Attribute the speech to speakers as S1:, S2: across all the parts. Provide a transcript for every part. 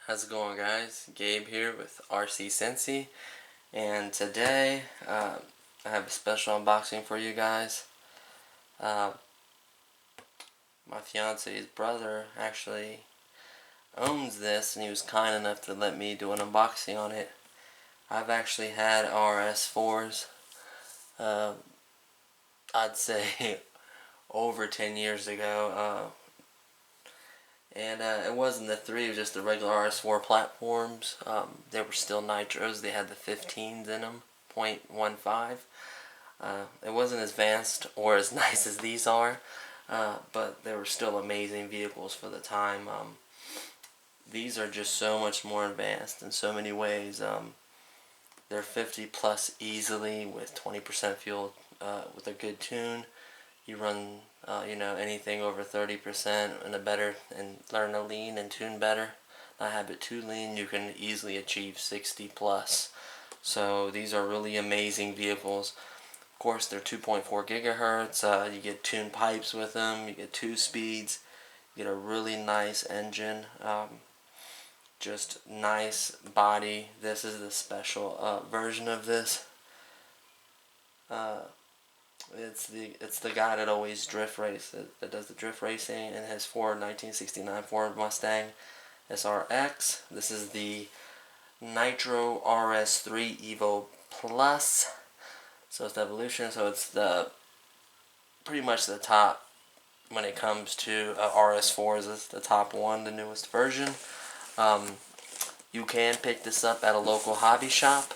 S1: How's it going, guys? Gabe here with RC Cincy, and today I have a special unboxing for you guys. My fiance's brother actually owns this, and he was kind enough to let me do an unboxing on it. I've actually had RS4s, I'd say over 10 years ago, and it wasn't the 3, it was just the regular RS4 platforms. They were still nitros. They had the 15s in them, 0.15. It wasn't as advanced or as nice as these are, but they were still amazing vehicles for the time. These are just so much more advanced in so many ways. They're 50 plus easily with 20% fuel with a good tune. You run anything over 30% and learn to lean and tune better, not have it too lean, you can easily achieve 60 plus. So these are really amazing vehicles. Of course, they're 2.4 gigahertz. You get tuned pipes with them. You get 2 speeds. You get a really nice engine. Just nice body. This is the special version of this. It's the guy that always drift race that does the drift racing, and his Ford 1969 Ford Mustang SRX. This is the Nitro RS4 EVO Plus. So it's the evolution. So it's the pretty much the top when it comes to RS4s. It's the top one, the newest version. You can pick this up at a local hobby shop.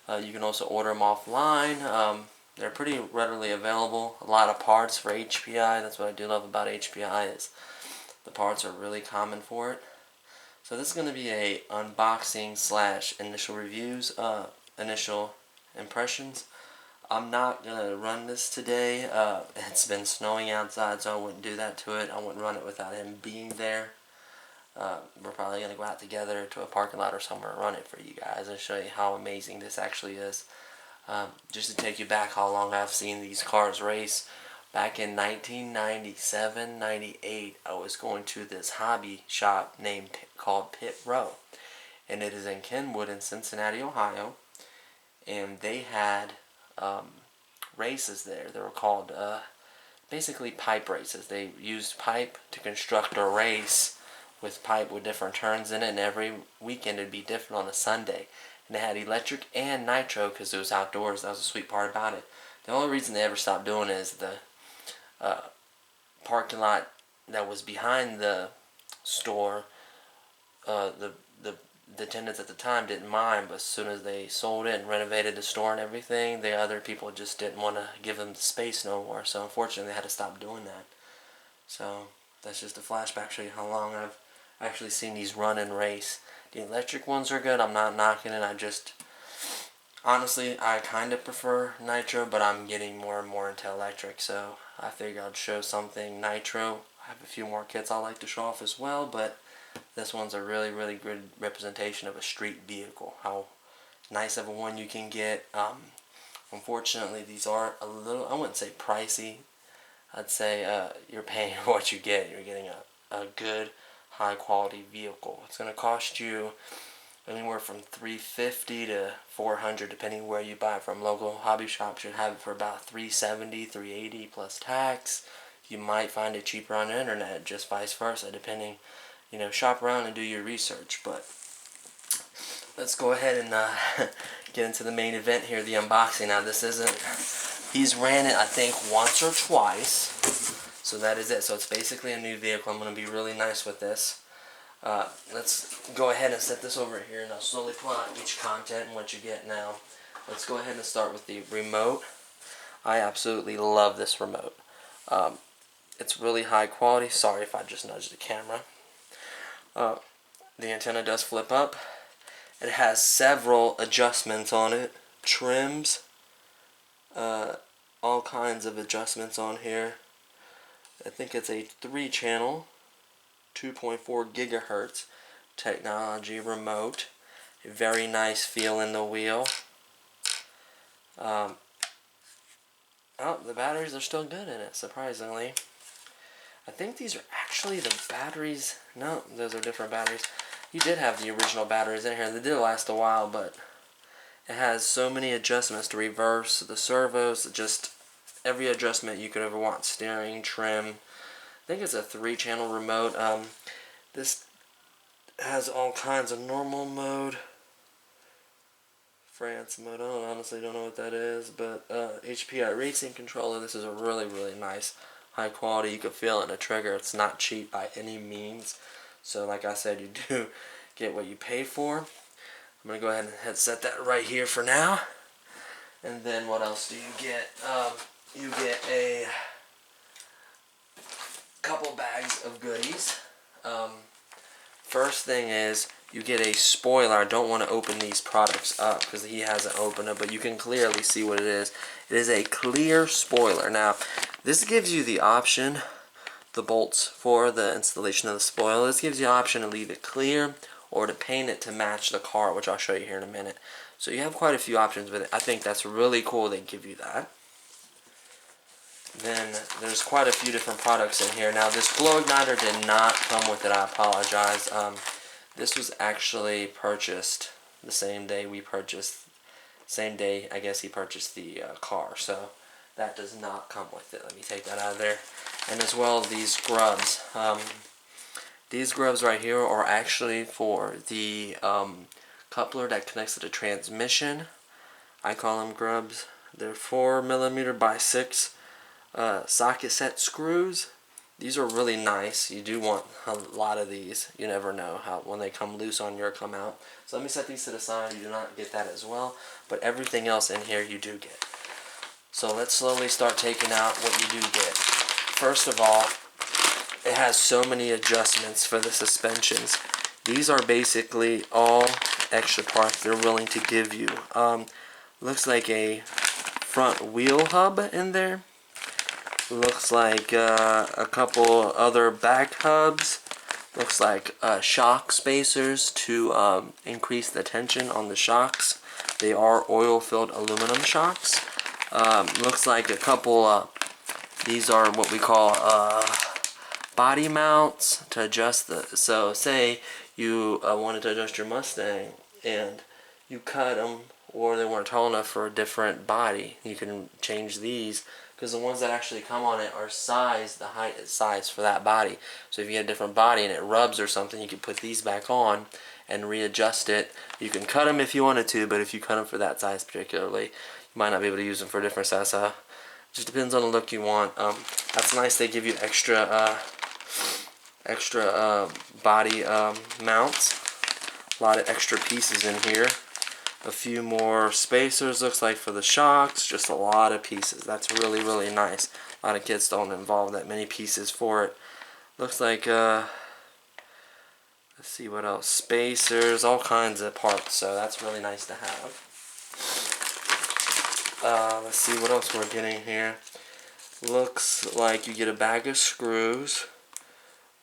S1: You can also order them offline. They're pretty readily available. A lot of parts for HPI. That's what I do love about HPI, is the parts are really common for it. So this is going to be a unboxing slash initial reviews, initial impressions. I'm not going to run this today. It's been snowing outside, so I wouldn't do that to it. I wouldn't run it without him being there. We're probably going to go out together to a parking lot or somewhere and run it for you guys and show you how amazing this actually is. Just to take you back how long I've seen these cars race. Back in 1997, 98, I was going to this hobby shop called Pit Row. And it is in Kenwood in Cincinnati, Ohio. And they had races there. They were called basically pipe races. They used pipe to construct a race with pipe with different turns in it. And every weekend it would be different on a Sunday. And they had electric and nitro because it was outdoors. That was the sweet part about it. The only reason they ever stopped doing it is the parking lot that was behind the store. The tenants at the time didn't mind, but as soon as they sold it and renovated the store and everything, the other people just didn't want to give them the space no more. So unfortunately, they had to stop doing that. So that's just a flashback, show you how long I've actually seen these run and race. The electric ones are good. I'm not knocking it. Honestly, I kind of prefer nitro, but I'm getting more and more into electric, so I figured I'd show something nitro. I have a few more kits I like to show off as well, but this one's a really, really good representation of a street vehicle. How nice of a one you can get. Unfortunately, these are a little, I wouldn't say pricey. I'd say you're paying for what you get. You're getting a good, high quality vehicle. It's going to cost you anywhere from $350 to $400 depending where you buy it from. Local hobby shops should have it for about $370, $380 plus tax. You might find it cheaper on the internet, just vice versa, depending. Shop around and do your research. But let's go ahead and get into the main event here, the unboxing. Now he's ran it I think once or twice. So that is it. So it's basically a new vehicle. I'm going to be really nice with this. Let's go ahead and set this over here, and I'll slowly pull out each content and what you get now. Let's go ahead and start with the remote. I absolutely love this remote. It's really high quality. Sorry if I just nudged the camera. The antenna does flip up. It has several adjustments on it. Trims. All kinds of adjustments on here. I think it's a 3-channel, 2.4 gigahertz technology remote. A very nice feel in the wheel. The batteries are still good in it, surprisingly. I think these are actually the batteries. No, those are different batteries. You did have the original batteries in here. They did last a while, but it has so many adjustments to reverse, the servos, just every adjustment you could ever want. Steering, trim. I think it's a 3-channel remote. This has all kinds of normal mode. France mode, I honestly don't know what that is, but HPI racing controller. This is a really, really nice, high quality. You can feel it in the trigger. It's not cheap by any means. So like I said, you do get what you pay for. I'm going to go ahead and set that right here for now. And then what else do you get? You get a couple bags of goodies. First thing is you get a spoiler. I don't want to open these products up because he hasn't opened it, but you can clearly see what it is. It is a clear spoiler. Now, this gives you the option, the bolts for the installation of the spoiler. This gives you the option to leave it clear or to paint it to match the car, which I'll show you here in a minute. So you have quite a few options with it. I think that's really cool they give you that. Then there's quite a few different products in here. Now this glow igniter did not come with it. I apologize. This was actually purchased the same day we purchased. Same day I guess he purchased the car. So that does not come with it. Let me take that out of there. And as well these grubs. These grubs right here are actually for the coupler that connects to the transmission. I call them grubs. They're 4mm by 6 socket set screws. These are really nice. You do want a lot of these. You never know how when they come loose on you or come out. So let me set these to the side. You do not get that as well, but everything else in here you do get. So let's slowly start taking out what you do get. First of all, it has so many adjustments for the suspensions. These are basically all extra parts they're willing to give you. Looks like a front wheel hub in there. Looks like a couple other back hubs. Looks like shock spacers to increase the tension on the shocks. They are oil-filled aluminum shocks. Looks like a couple, these are what we call body mounts to adjust the, so say you wanted to adjust your Mustang and you cut them or they weren't tall enough for a different body, you can change these because the ones that actually come on it are sized, the height is sized for that body. So if you get a different body and it rubs or something, you can put these back on and readjust it. You can cut them if you wanted to, but if you cut them for that size particularly, you might not be able to use them for a different size. Just depends on the look you want. That's nice. They give you extra body mounts. A lot of extra pieces in here. A few more spacers, looks like, for the shocks. Just a lot of pieces. That's really, really nice. A lot of kits don't involve that many pieces for it. Looks like, let's see what else. Spacers, all kinds of parts. So that's really nice to have. Let's see what else we're getting here. Looks like you get a bag of screws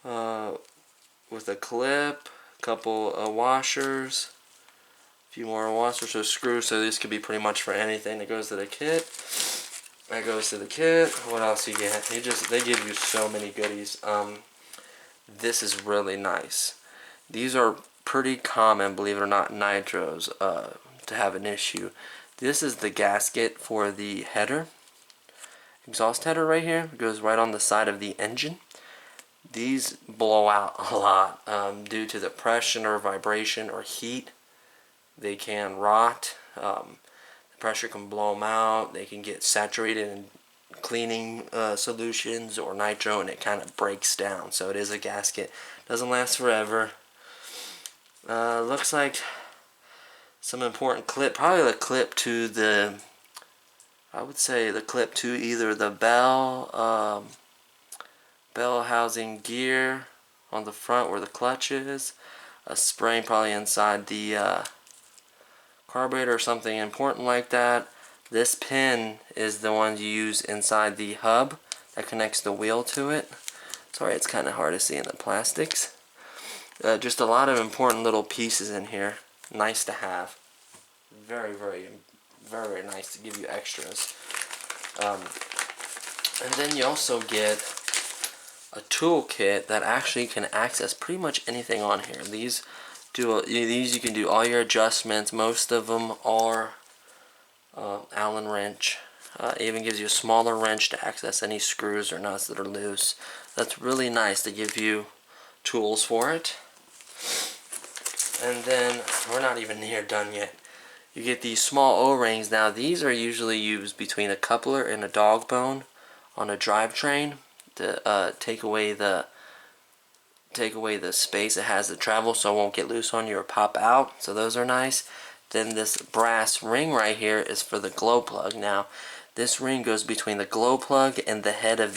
S1: with a clip, a couple of washers, a few more washers or screws. So this could be pretty much for anything that goes to the kit. That goes to the kit. What else you get? They give you so many goodies. This is really nice. These are pretty common, believe it or not, nitros to have an issue. This is the gasket for the header, exhaust header right here. It goes right on the side of the engine. These blow out a lot due to the pressure or vibration or heat. They can rot. The pressure can blow them out. They can get saturated in cleaning solutions or nitro, and it kind of breaks down. So it is a gasket. Doesn't last forever. Looks like some important clip, probably the clip to the, I would say the clip to either the bell housing gear on the front where the clutch is, a spring probably inside the carburetor or something important like that. This pin is the one you use inside the hub that connects the wheel to it. Sorry, it's kind of hard to see in the plastics. Just a lot of important little pieces in here. Nice to have. Very, very, very nice to give you extras. And then you also get a tool kit that actually can access pretty much anything on here. These these you can do all your adjustments. Most of them are Allen wrench. Even gives you a smaller wrench to access any screws or nuts that are loose. That's really nice to give you tools for it. And then, we're not even near done yet. You get these small O-rings. Now these are usually used between a coupler and a dog bone on a drivetrain to take away the space it has to travel so it won't get loose on you or pop out. So those are nice. Then this brass ring right here is for the glow plug. Now this ring goes between the glow plug and the head of